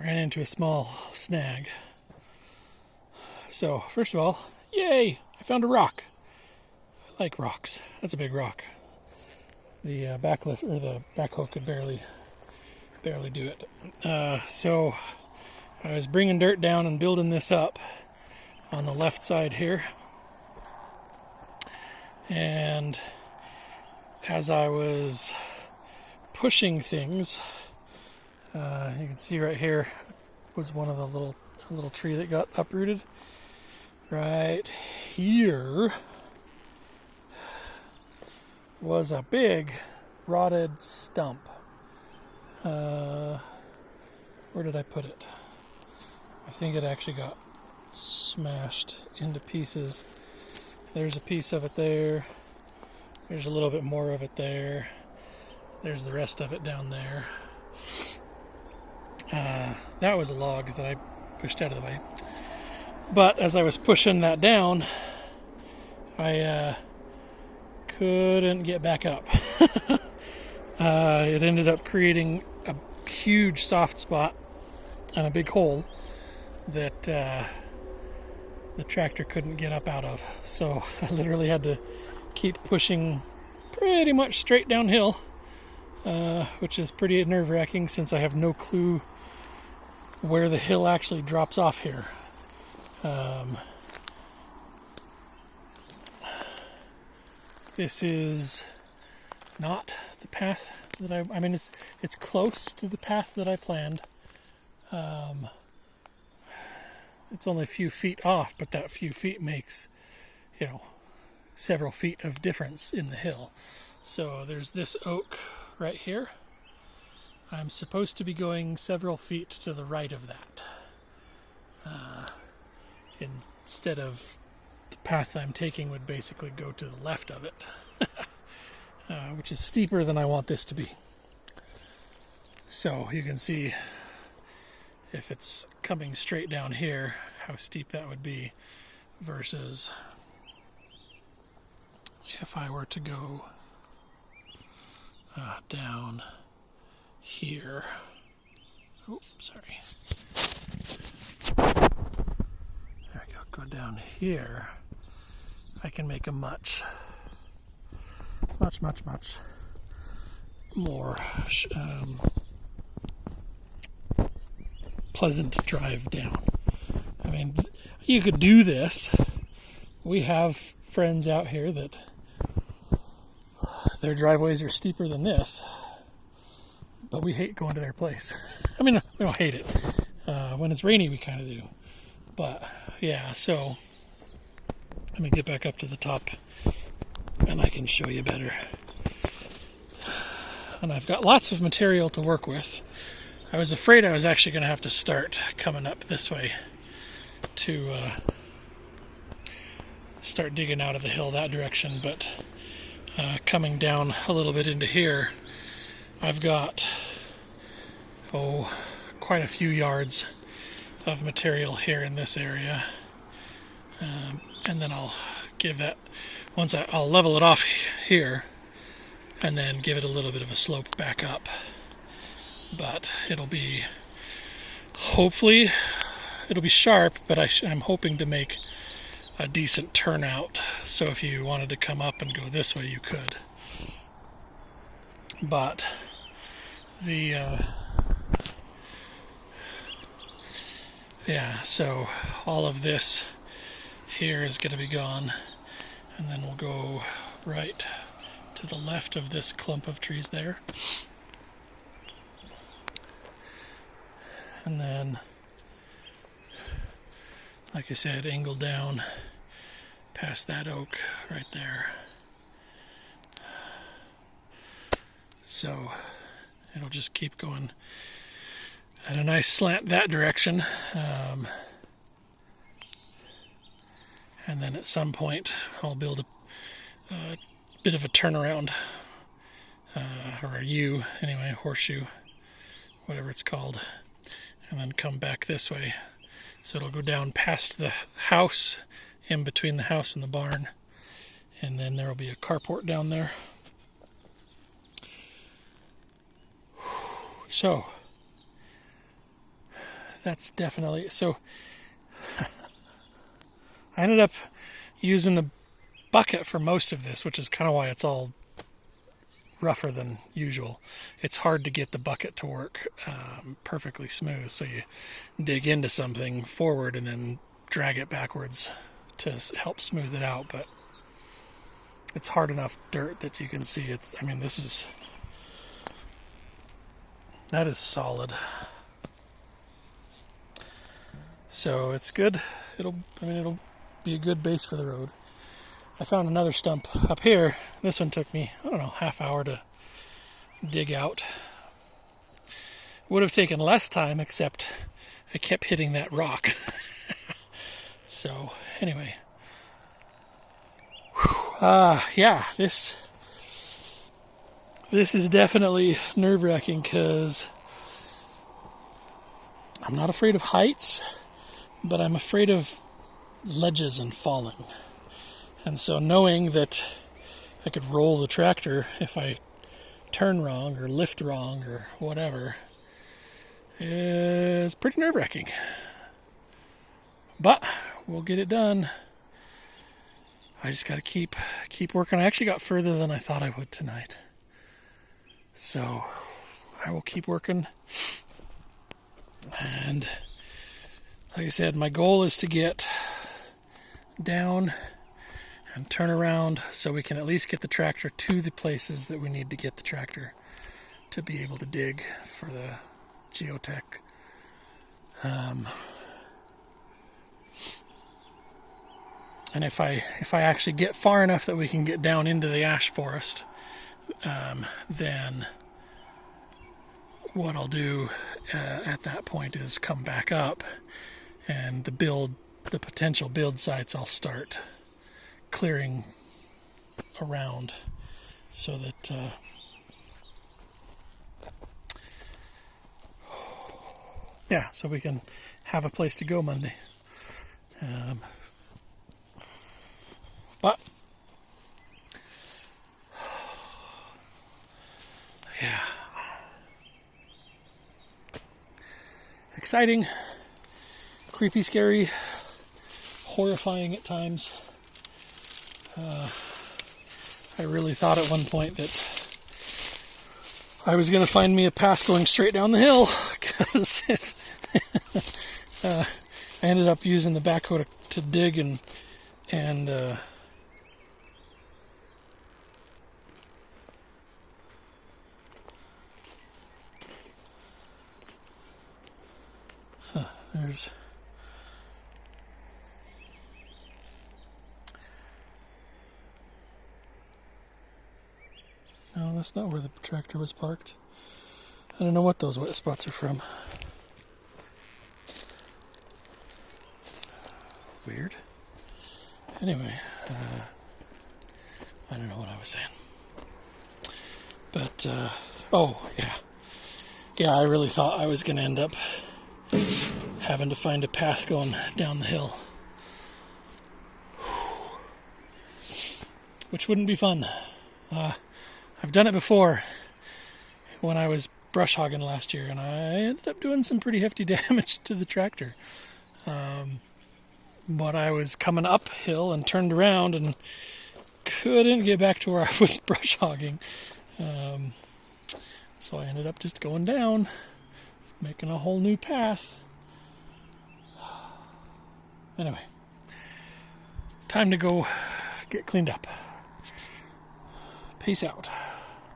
ran into a small snag. So, first of all, yay! I found a rock. I like rocks. That's a big rock. The backlift or the backhoe could barely do it. So I was bringing dirt down and building this up on the left side here. And as I was pushing things, you can see right here was one of the little tree that got uprooted. Right here was a big rotted stump. Where did I put it? I think it actually got smashed into pieces. There's a piece of it there. There's a little bit more of it there. There's the rest of it down there. That was a log that I pushed out of the way. But as I was pushing that down, I couldn't get back up. It ended up creating a huge soft spot and a big hole that the tractor couldn't get up out of. So I literally had to keep pushing pretty much straight downhill, which is pretty nerve-wracking since I have no clue where the hill actually drops off here. This is not the path that I mean, it's close to the path that I planned. It's only a few feet off, but that few feet makes, several feet of difference in the hill. So there's this oak right here. I'm supposed to be going several feet to the right of that. Instead of the path I'm taking would basically go to the left of it, which is steeper than I want this to be. So you can see if it's coming straight down here, how steep that would be versus if I were to go down here. Oh, sorry. There we go. Go down here. I can make a much more pleasant drive down. I mean, you could do this. We have friends out here that their driveways are steeper than this, but we hate going to their place. I mean, we don't hate it. When it's rainy, we kind of do. But yeah, so let me get back up to the top and I can show you better. And I've got lots of material to work with. I was afraid I was actually going to have to start coming up this way to start digging out of the hill that direction, but coming down a little bit into here, I've got quite a few yards of material here in this area, and then I'll give that once I'll level it off here and then give it a little bit of a slope back up. But hopefully it'll be sharp, but I'm hoping to make a decent turnout. So if you wanted to come up and go this way, you could. But so all of this here is going to be gone, and then we'll go right to the left of this clump of trees there. And then, like I said, angle down past that oak right there. So it'll just keep going at a nice slant that direction. And then at some point I'll build a bit of a turnaround, or a U anyway, horseshoe, whatever it's called, and then come back this way. So it'll go down past the house, in between the house and the barn, and then there will be a carport down there. So that's definitely... So I ended up using the bucket for most of this, which is kind of why it's all rougher than usual. It's hard to get the bucket to work perfectly smooth, so you dig into something forward and then drag it backwards to help smooth it out, but it's hard enough dirt that you can see it's... I mean, that is solid. So it's good. It'll be a good base for the road. I found another stump up here. This one took me, I don't know, half hour to dig out. Would have taken less time, except I kept hitting that rock. So anyway, yeah, this is definitely nerve-wracking because I'm not afraid of heights, but I'm afraid of ledges and falling. And so knowing that I could roll the tractor if I turn wrong or lift wrong or whatever is pretty nerve-wracking. But we'll get it done. I just got to keep working. I actually got further than I thought I would tonight. So I will keep working. And like I said, my goal is to get down and turn around so we can at least get the tractor to the places that we need to get the tractor to be able to dig for the geotech. And if I actually get far enough that we can get down into the ash forest, then what I'll do at that point is come back up, and the potential build sites I'll start clearing around so that so we can have a place to go Monday. But yeah, exciting, creepy, scary, horrifying at times. I really thought at one point that I was going to find me a path going straight down the hill, because I ended up using the backhoe to dig and there's no, that's not where the tractor was parked. I don't know what those wet spots are from. Weird. Anyway, I don't know what I was saying. But, oh, yeah. Yeah, I really thought I was going to end up having to find a path going down the hill. Which wouldn't be fun. I've done it before when I was brush hogging last year, and I ended up doing some pretty hefty damage to the tractor. But I was coming uphill and turned around and couldn't get back to where I was brush hogging. So I ended up just going down, making a whole new path. Anyway, time to go get cleaned up. Peace out.